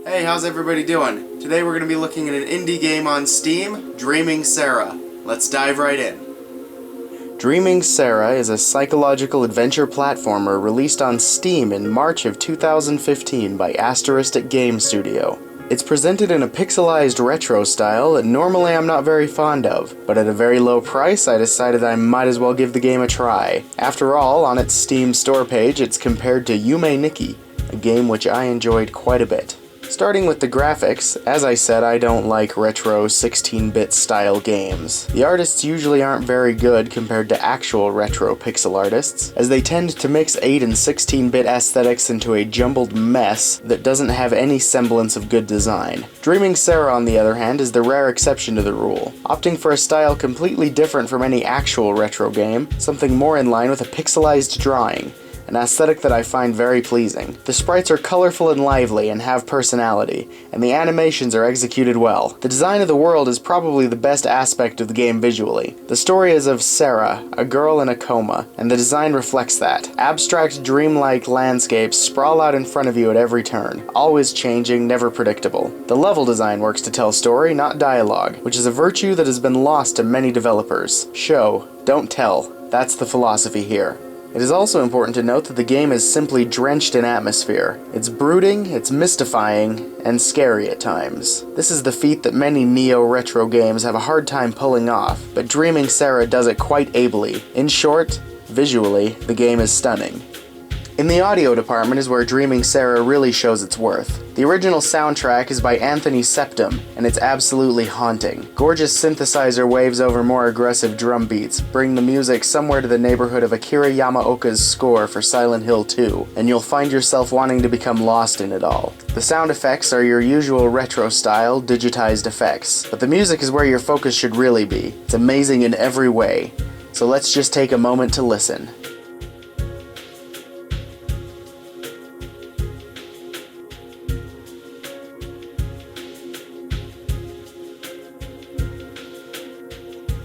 Hey, how's everybody doing? Today we're going to be looking at an indie game on Steam, Dreaming Sarah. Let's dive right in. Dreaming Sarah is a psychological adventure platformer released on Steam in March of 2015 by Asteristic gamestudio. It's presented in a pixelized retro style that normally I'm not very fond of, but at a very low price I decided I might as well give the game a try. After all, on its Steam store page it's compared to Yume Nikki, a game which I enjoyed quite a bit. Starting with the graphics, as I said, I don't like retro 16-bit style games. The artists usually aren't very good compared to actual retro pixel artists, as they tend to mix 8 and 16-bit aesthetics into a jumbled mess that doesn't have any semblance of good design. Dreaming Sarah, on the other hand, is the rare exception to the rule, opting for a style completely different from any actual retro game, something more in line with a pixelized drawing. An aesthetic that I find very pleasing. The sprites are colorful and lively and have personality, and the animations are executed well. The design of the world is probably the best aspect of the game visually. The story is of Sarah, a girl in a coma, and the design reflects that. Abstract, dreamlike landscapes sprawl out in front of you at every turn, always changing, never predictable. The level design works to tell story, not dialogue, which is a virtue that has been lost to many developers. Show, don't tell. That's the philosophy here. It is also important to note that the game is simply drenched in atmosphere. It's brooding, it's mystifying, and scary at times. This is the feat that many neo-retro games have a hard time pulling off, but Dreaming Sarah does it quite ably. In short, visually, the game is stunning. In the audio department is where Dreaming Sarah really shows its worth. The original soundtrack is by Septim, and it's absolutely haunting. Gorgeous synthesizer waves over more aggressive drum beats bring the music somewhere to the neighborhood of Akira Yamaoka's score for Silent Hill 2, and you'll find yourself wanting to become lost in it all. The sound effects are your usual retro-style, digitized effects, but the music is where your focus should really be. It's amazing in every way. So let's just take a moment to listen.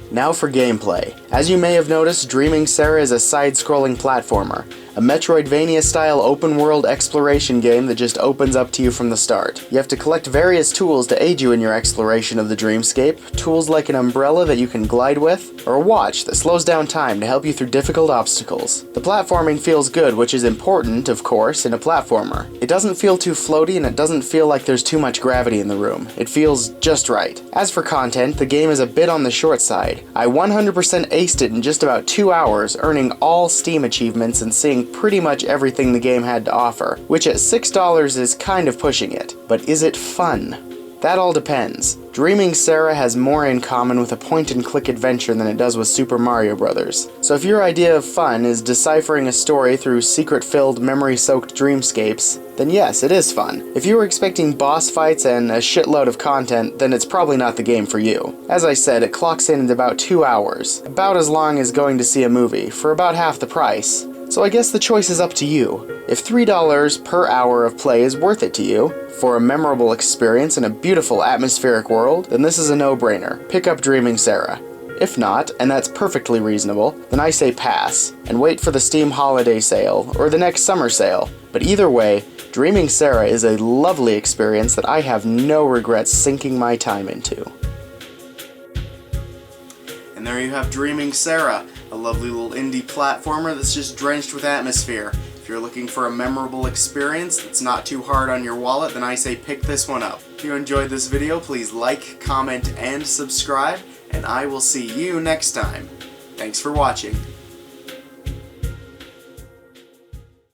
Now for gameplay. As you may have noticed, Dreaming Sarah is a side-scrolling platformer, a Metroidvania-style open-world exploration game that just opens up to you from the start. You have to collect various tools to aid you in your exploration of the dreamscape, tools like an umbrella that you can glide with, or a watch that slows down time to help you through difficult obstacles. The platforming feels good, which is important, of course, in a platformer. It doesn't feel too floaty and it doesn't feel like there's too much gravity in the room. It feels just right. As for content, the game is a bit on the short side. I 100% aced it in just about 2 hours, earning all Steam achievements and seeing pretty much everything the game had to offer, which at $6 is kind of pushing it. But is it fun? That all depends. Dreaming Sarah has more in common with a point-and-click adventure than it does with Super Mario Bros. So if your idea of fun is deciphering a story through secret-filled, memory-soaked dreamscapes, then yes, it is fun. If you were expecting boss fights and a shitload of content, then it's probably not the game for you. As I said, it clocks in at about 2 hours, about as long as going to see a movie, for about half the price. So I guess the choice is up to you. If $3 per hour of play is worth it to you, for a memorable experience in a beautiful atmospheric world, then this is a no-brainer. Pick up Dreaming Sarah. If not, and that's perfectly reasonable, then I say pass, and wait for the Steam holiday sale, or the next summer sale. But either way, Dreaming Sarah is a lovely experience that I have no regrets sinking my time into. And there you have Dreaming Sarah, a lovely little indie platformer that's just drenched with atmosphere. If you're looking for a memorable experience that's not too hard on your wallet, then I say pick this one up. If you enjoyed this video, please like, comment, and subscribe, and I will see you next time. Thanks for watching.